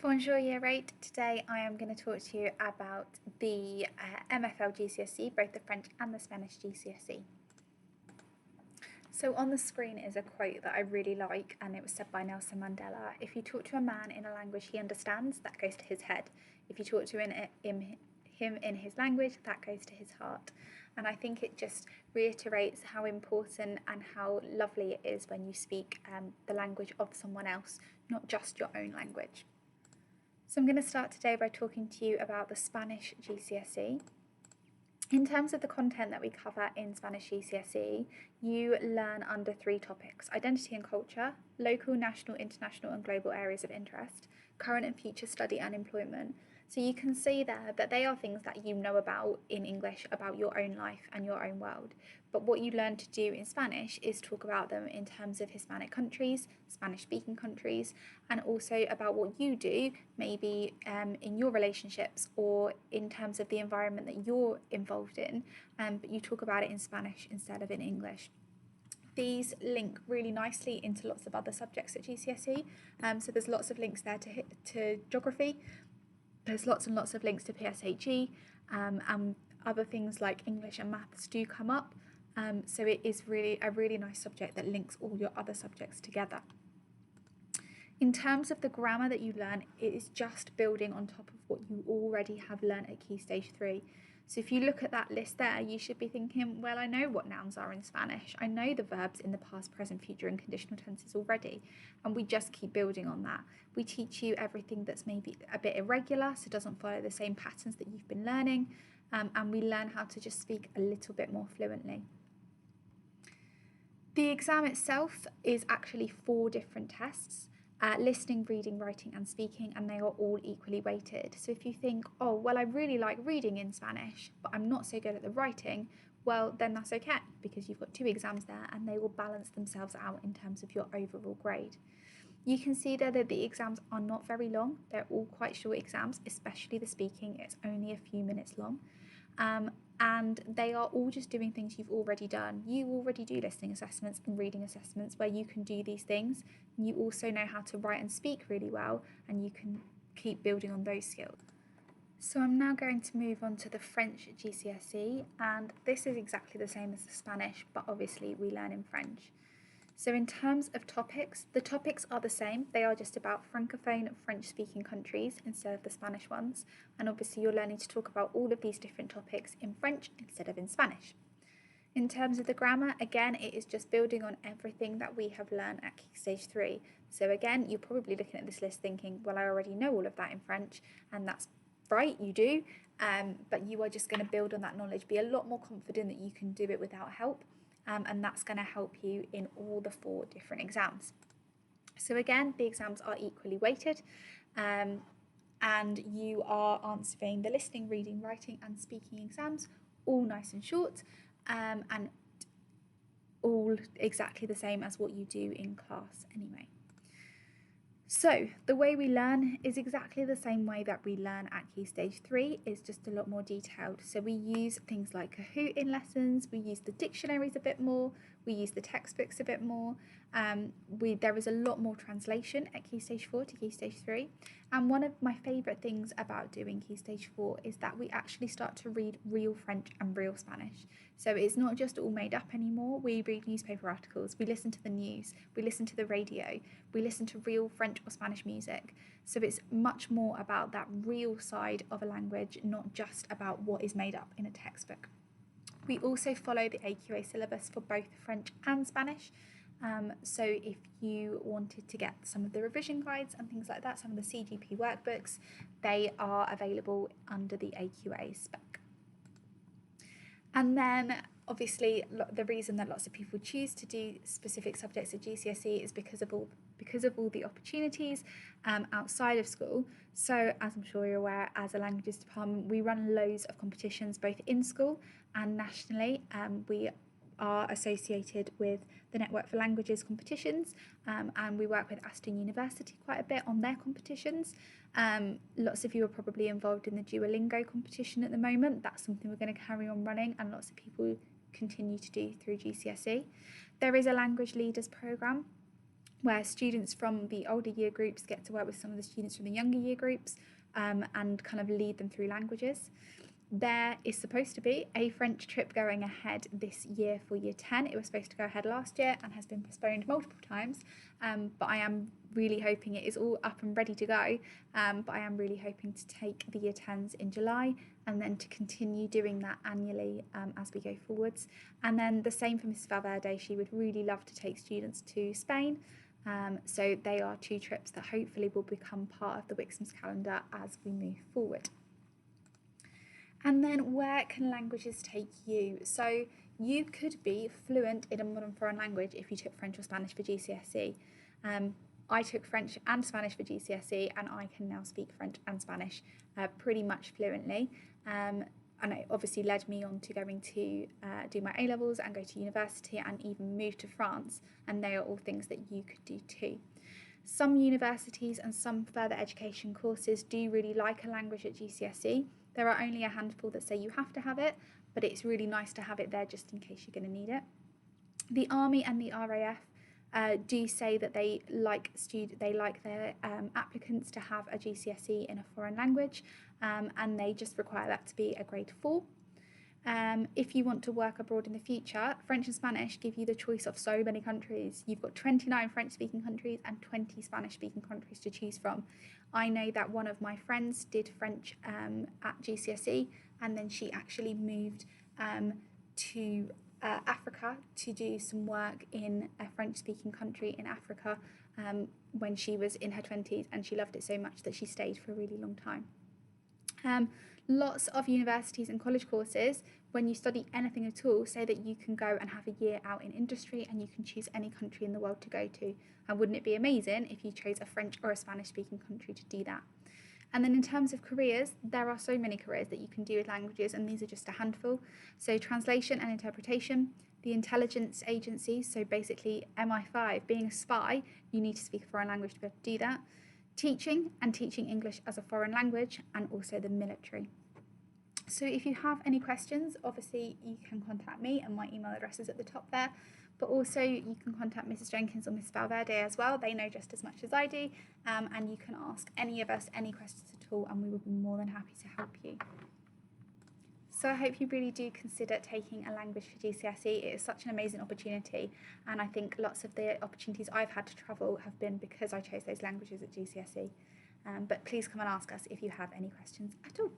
Bonjour Year 8. Today I am going to talk to you about the MFL GCSE, both the French and the Spanish GCSE. So on the screen is a quote that I really like, and it was said by Nelson Mandela. If you talk to a man in a language he understands, that goes to his head. If you talk to him in his language, that goes to his heart. And I think it just reiterates how important and how lovely it is when you speak the language of someone else, not just your own language. So I'm going to start today by talking to you about the Spanish GCSE. In terms of the content that we cover in Spanish GCSE, you learn under 3 topics: identity and culture, local, national, international and global areas of interest, current and future study and employment. So you can see there that they are things that you know about in English, about your own life and your own world. But what you learn to do in Spanish is talk about them in terms of Hispanic countries, Spanish-speaking countries, and also about what you do, maybe in your relationships or in terms of the environment that you're involved in, but you talk about it in Spanish instead of in English. These link really nicely into lots of other subjects at GCSE, so there's lots of links there to geography. There's lots and lots of links to PSHE, and other things like English and maths do come up. So it is really a really nice subject that links all your other subjects together. In terms of the grammar that you learn, it is just building on top of what you already have learned at Key Stage 3. So if you look at that list there, you should be thinking, well, I know what nouns are in Spanish. I know the verbs in the past, present, future and conditional tenses already. And we just keep building on that. We teach you everything that's maybe a bit irregular, so it doesn't follow the same patterns that you've been learning. And we learn how to just speak a little bit more fluently. The exam itself is actually 4 different tests. Listening, reading, writing and speaking, and they are all equally weighted. So if you think, oh, well, I really like reading in Spanish, but I'm not so good at the writing, well, then that's okay, because you've got 2 exams there and they will balance themselves out in terms of your overall grade. You can see there that the exams are not very long. They're all quite short exams, especially the speaking. It's only a few minutes long. And they are all just doing things you've already done. You already do listening assessments and reading assessments where you can do these things. You also know how to write and speak really well, and you can keep building on those skills. So I'm now going to move on to the French GCSE, and this is exactly the same as the Spanish, but obviously we learn in French. So in terms of topics, the topics are the same. They are just about Francophone French-speaking countries instead of the Spanish ones. And obviously you're learning to talk about all of these different topics in French instead of in Spanish. In terms of the grammar, again, it is just building on everything that we have learned at Key Stage 3. So again, you're probably looking at this list thinking, well, I already know all of that in French, and that's right, you do. But you are just going to build on that knowledge, be a lot more confident that you can do it without help. And that's going to help you in all the 4 different exams. So again, the exams are equally weighted, and you are answering the listening, reading, writing and speaking exams, all nice and short, and all exactly the same as what you do in class anyway. So the way we learn is exactly the same way that we learn at Key Stage 3, it's just a lot more detailed. So we use things like Kahoot in lessons, we use the dictionaries a bit more, we use the textbooks a bit more. There is a lot more translation at Key Stage 4 to Key Stage 3. And one of my favourite things about doing Key Stage 4 is that we actually start to read real French and real Spanish. So it's not just all made up anymore. We read newspaper articles, we listen to the news, we listen to the radio, we listen to real French or Spanish music. So it's much more about that real side of a language, not just about what is made up in a textbook. We also follow the AQA syllabus for both French and Spanish. So if you wanted to get some of the revision guides and things like that, some of the CGP workbooks, they are available under the AQA spec. And then obviously the reason that lots of people choose to do specific subjects at GCSE is because of all the opportunities outside of school. So as I'm sure you're aware, as a languages department, we run loads of competitions both in school and nationally. We are associated with the Network for Languages competitions, and we work with Aston University quite a bit on their competitions. Lots of you are probably involved in the Duolingo competition at the moment. That's something we're going to carry on running, and lots of people continue to do through GCSE. There is a language leaders programme where students from the older year groups get to work with some of the students from the younger year groups and kind of lead them through languages. There is supposed to be a French trip going ahead this year for year 10. It was supposed to go ahead last year and has been postponed multiple times, but I am really hoping it is all up and ready to go, but I am really hoping to take the year 10s in July and then to continue doing that annually as we go forwards. And then the same for Mrs. Valverde. She would really love to take students to Spain. So they are 2 trips that hopefully will become part of the Wixams calendar as we move forward. And then where can languages take you? So you could be fluent in a modern foreign language if you took French or Spanish for GCSE. I took French and Spanish for GCSE, and I can now speak French and Spanish pretty much fluently. And it obviously led me on to going to do my A-levels and go to university and even move to France, and they are all things that you could do too. Some universities and some further education courses do really like a language at GCSE. There are only a handful that say you have to have it, but it's really nice to have it there just in case you're going to need it. The Army and the RAF do say that they like their applicants to have a GCSE in a foreign language, and they just require that to be a grade 4. If you want to work abroad in the future, French and Spanish give you the choice of so many countries. You've got 29 French-speaking countries and 20 Spanish-speaking countries to choose from. I know that one of my friends did French at GCSE, and then she actually moved to Africa to do some work in a French-speaking country in Africa when she was in her 20s, and she loved it so much that she stayed for a really long time. Lots of universities and college courses, when you study anything at all, say that you can go and have a year out in industry and you can choose any country in the world to go to. And wouldn't it be amazing if you chose a French or a Spanish-speaking country to do that? And then in terms of careers, there are so many careers that you can do with languages, and these are just a handful. So translation and interpretation, the intelligence agencies, so basically MI5, being a spy, you need to speak a foreign language to be able to do that. Teaching and teaching English as a foreign language, and also the military. So if you have any questions, obviously you can contact me, and my email address is at the top there, but also you can contact Mrs. Jenkins or Mrs. Valverde as well. They know just as much as I do, and you can ask any of us any questions at all, and we will be more than happy to help you. So I hope you really do consider taking a language for GCSE. It is such an amazing opportunity, and I think lots of the opportunities I've had to travel have been because I chose those languages at GCSE. But please come and ask us if you have any questions at all.